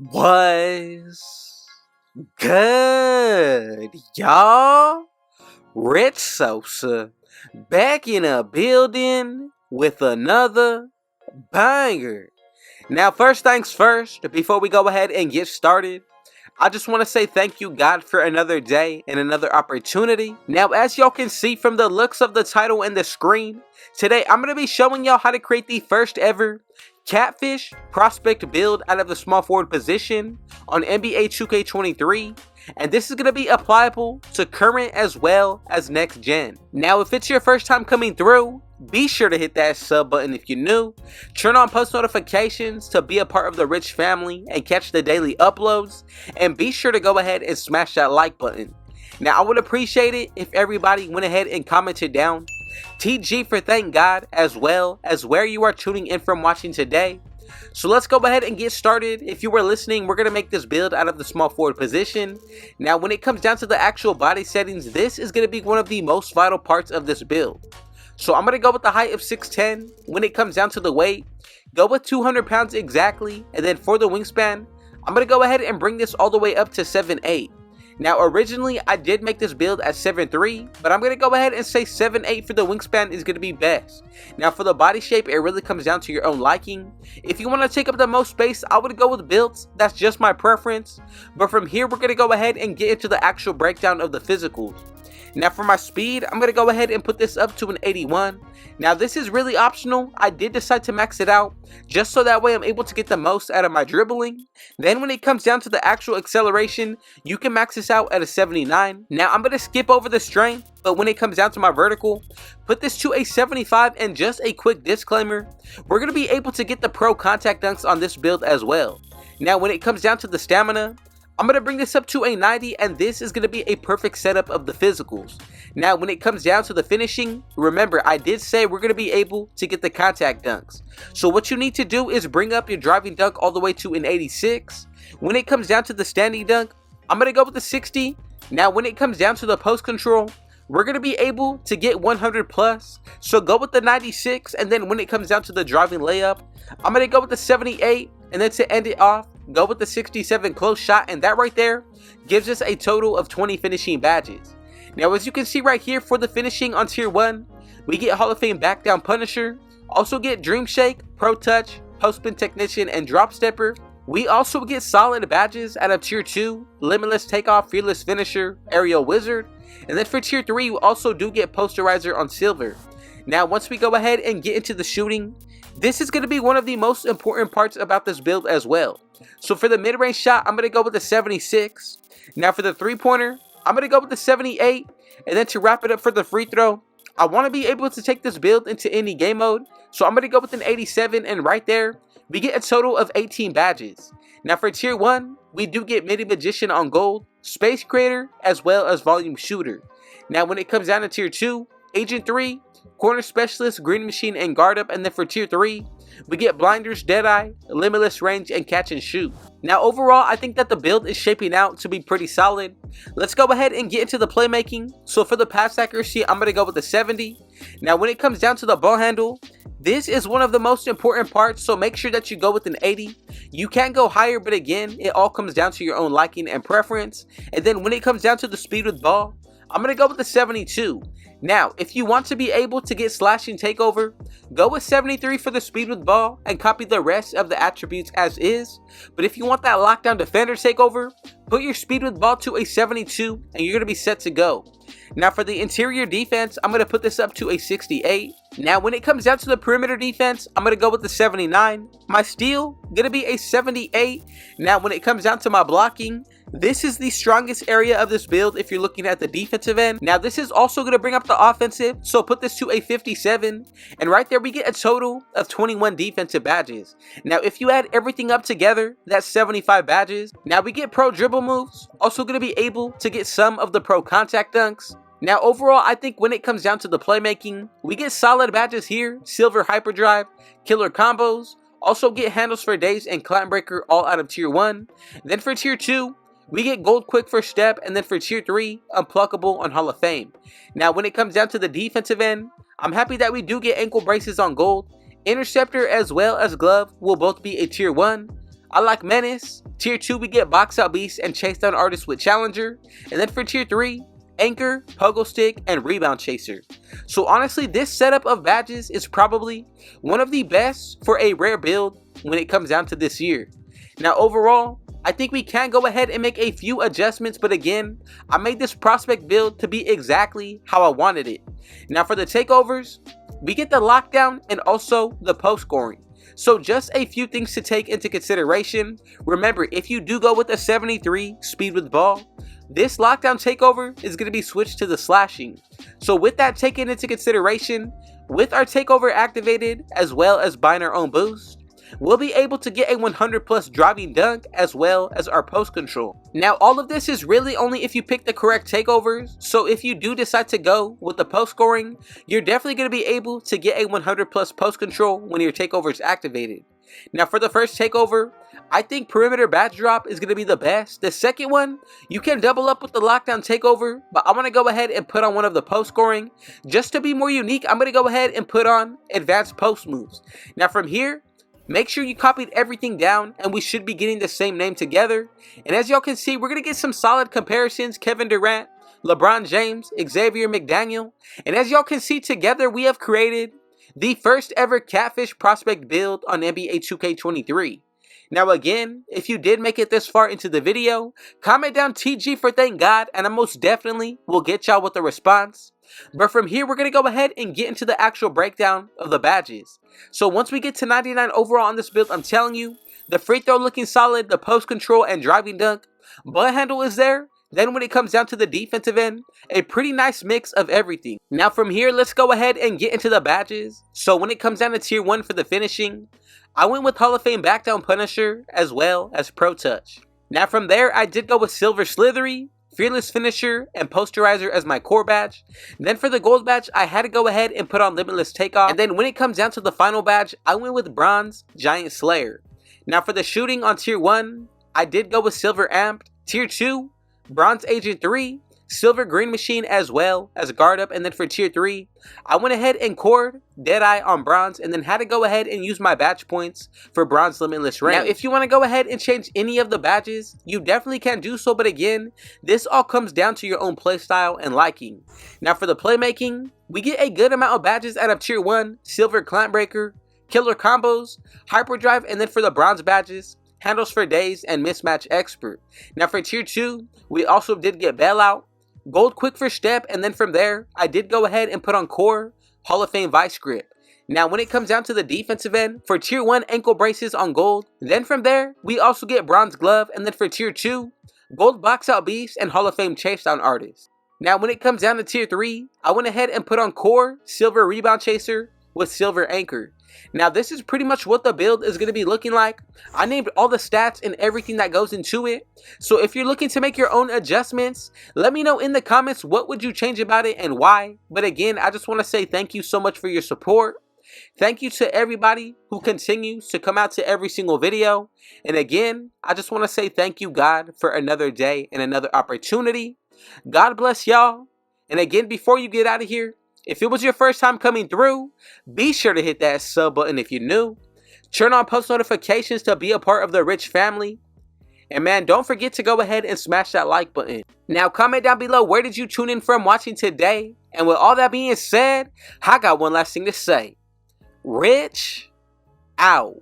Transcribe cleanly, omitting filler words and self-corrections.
Was good, y'all? Rich Sosa back in a building with another banger. Now, first things first, before we go ahead and get started, I just want to say thank you, God, for another day and another opportunity. Now, as y'all can see from the looks of the title and the screen, today I'm going to be showing y'all how to create the first ever catfish prospect build out of the small forward position on NBA 2K23. And this is going to be applicable to current as well as next gen. Now, if it's your first time coming through, be sure to hit that sub button if you're new, turn on post notifications to be a part of the Rich family and catch the daily uploads, and be sure to go ahead and smash that like button. Now, I would appreciate it if everybody went ahead and commented down TG for thank God, as well as where you are tuning in from watching today. So let's go ahead and get started. If you were listening, we're going to make this build out of the small forward position. Now, when it comes down to the actual body settings, this is going to be one of the most vital parts of this build. So I'm going to go with the height of 6'10". When it comes down to the weight, go with 200 pounds exactly. And then for the wingspan, I'm going to go ahead and bring this all the way up to 7'8". Now, originally, I did make this build at 7'3", but I'm going to go ahead and say 7'8" for the wingspan is going to be best. Now, for the body shape, it really comes down to your own liking. If you want to take up the most space, I would go with builds. That's just my preference. But from here, we're going to go ahead and get into the actual breakdown of the physicals. Now, for my speed, I'm going to go ahead and put this up to an 81. Now, this is really optional. I did decide to max it out just so that way I'm able to get the most out of my dribbling. Then when it comes down to the actual acceleration, you can max this out at a 79. Now, I'm going to skip over the strength, but when it comes down to my vertical, put this to a 75. And just a quick disclaimer, we're going to be able to get the pro contact dunks on this build as well. Now, when it comes down to the stamina, I'm going to bring this up to a 90, and this is going to be a perfect setup of the physicals. Now, when it comes down to the finishing, remember, I did say we're going to be able to get the contact dunks. So what you need to do is bring up your driving dunk all the way to an 86. When it comes down to the standing dunk, I'm going to go with the 60. Now, when it comes down to the post control, we're going to be able to get 100 plus. So go with the 96, and then when it comes down to the driving layup, I'm going to go with the 78, and then to end it off, go with the 67 close shot, and that right there gives us a total of 20 finishing badges. Now, as you can see right here, for the finishing on tier 1, we get Hall of Fame back down punisher, also get dream shake, pro touch, post spin technician, and drop stepper. We also get solid badges out of tier 2, limitless takeoff, fearless finisher, aerial wizard, and then for tier 3, we also do get posterizer on silver. Now, once we go ahead and get into the shooting, this is going to be one of the most important parts about this build as well. So for the mid-range shot, I'm going to go with the 76. Now for the three-pointer, I'm going to go with the 78. And then to wrap it up for the free throw, I want to be able to take this build into any game mode. So I'm going to go with an 87. And right there, we get a total of 18 badges. Now for tier 1, we do get Midi Magician on gold, Space Creator, as well as Volume Shooter. Now when it comes down to tier 2, Agent 3, Corner Specialist, Green Machine, and Guard Up. And then for tier 3, we get Blinders, Deadeye, Limitless Range, and Catch and Shoot. Now overall, I think that the build is shaping out to be pretty solid. Let's go ahead and get into the playmaking. So for the pass accuracy, I'm going to go with the 70. Now when it comes down to the ball handle, this is one of the most important parts, so make sure that you go with an 80. You can't go higher, but again, it all comes down to your own liking and preference. And then when it comes down to the speed with ball, I'm going to go with the 72. Now, if you want to be able to get slashing takeover, go with 73 for the speed with ball and copy the rest of the attributes as is. But if you want that lockdown defender takeover, put your speed with ball to a 72 and you're going to be set to go. Now for the interior defense, I'm going to put this up to a 68. Now when it comes down to the perimeter defense, I'm going to go with the 79. My steal, going to be a 78. Now when it comes down to my blocking, this is the strongest area of this build if you're looking at the defensive end. Now this is also going to bring up the offensive, so put this to a 57. And right there we get a total of 21 defensive badges. Now if you add everything up together, that's 75 badges. Now we get pro dribble moves, also going to be able to get some of the pro contact dunks. Now overall, I think when it comes down to the playmaking, we get solid badges here, silver hyperdrive, killer combos, also get handles for days and climb breaker all out of tier 1. Then for tier 2, we get gold quick first step, and then for tier 3, unpluckable on Hall of Fame. Now when it comes down to the defensive end, I'm happy that we do get ankle braces on gold. Interceptor as well as glove will both be a tier 1. I like menace, Tier 2, we get Box Out Beast and Chase Down Artist with Challenger. And then for Tier 3, Anchor, Pogo Stick, and Rebound Chaser. So honestly, this setup of badges is probably one of the best for a rare build when it comes down to this year. Now overall, I think we can go ahead and make a few adjustments, but again, I made this prospect build to be exactly how I wanted it. Now for the takeovers, we get the lockdown and also the post scoring. So just a few things to take into consideration. Remember, if you do go with a 73 speed with ball, this lockdown takeover is going to be switched to the slashing. So with that taken into consideration, with our takeover activated as well as buying our own boost, we'll be able to get a 100 plus driving dunk as well as our post control. Now all of this is really only if you pick the correct takeovers, so if you do decide to go with the post scoring, you're definitely going to be able to get a 100 plus post control when your takeover is activated. Now for the first takeover, I think perimeter badge drop is going to be the best. The second one, you can double up with the lockdown takeover, but I want to go ahead and put on one of the post scoring. Just to be more unique, I'm going to go ahead and put on advanced post moves. Now from here, make sure you copied everything down and we should be getting the same name together. And as y'all can see, we're going to get some solid comparisons. Kevin Durant, LeBron James, Xavier McDaniel. And as y'all can see, together we have created the first ever Catfish prospect build on NBA 2K23. Now again, if you did make it this far into the video, comment down TG for thank God and I most definitely will get y'all with a response. But from here, we're going to go ahead and get into the actual breakdown of the badges. So once we get to 99 overall on this build, I'm telling you, the free throw looking solid, the post control and driving dunk, ball handle is there. Then when it comes down to the defensive end, a pretty nice mix of everything. Now from here, let's go ahead and get into the badges. So when it comes down to tier 1 for the finishing, I went with Hall of Fame Backdown Punisher as well as Pro Touch. Now from there, I did go with Silver Slithery, Fearless Finisher, and Posterizer as my core badge. Then for the gold badge, I had to go ahead and put on Limitless Takeoff. And then when it comes down to the final badge, I went with Bronze Giant Slayer. Now for the shooting on tier 1, I did go with Silver Amped. Tier 2, Bronze Agent 3, Silver Green Machine as well as Guard Up. And then for tier 3, I went ahead and cored Deadeye on Bronze and then had to go ahead and use my badge points for Bronze Limitless Range. Now if you want to go ahead and change any of the badges, you definitely can do so, but again, this all comes down to your own playstyle and liking. Now for the playmaking, we get a good amount of badges out of tier 1, Silver Clamp Breaker, Killer Combos, Hyperdrive, and then for the bronze badges, Handles for Days and Mismatch Expert. Now for tier 2, we also did get Bailout, Gold Quick for Step, and then from there, I did go ahead and put on Core, Hall of Fame Vice Grip. Now when it comes down to the defensive end, for tier 1, ankle braces on gold. Then from there, we also get Bronze Glove, and then for tier 2, Gold Box Out Beast and Hall of Fame Chase Down Artist. Now when it comes down to tier 3, I went ahead and put on Core, Silver Rebound Chaser with Silver Anchor. Now this is pretty much what the build is going to be looking like. I named all the stats and everything that goes into it. So if you're looking to make your own adjustments, let me know in the comments what would you change about it and why. But again, I just want to say thank you so much for your support. Thank you to everybody who continues to come out to every single video. And again, I just want to say thank you, God, for another day and another opportunity. God bless y'all. And again, before you get out of here, if it was your first time coming through, be sure to hit that sub button if you're new. Turn on post notifications to be a part of the Rich family. And man, don't forget to go ahead and smash that like button. Now comment down below, where did you tune in from watching today? And with all that being said, I got one last thing to say. Rich out.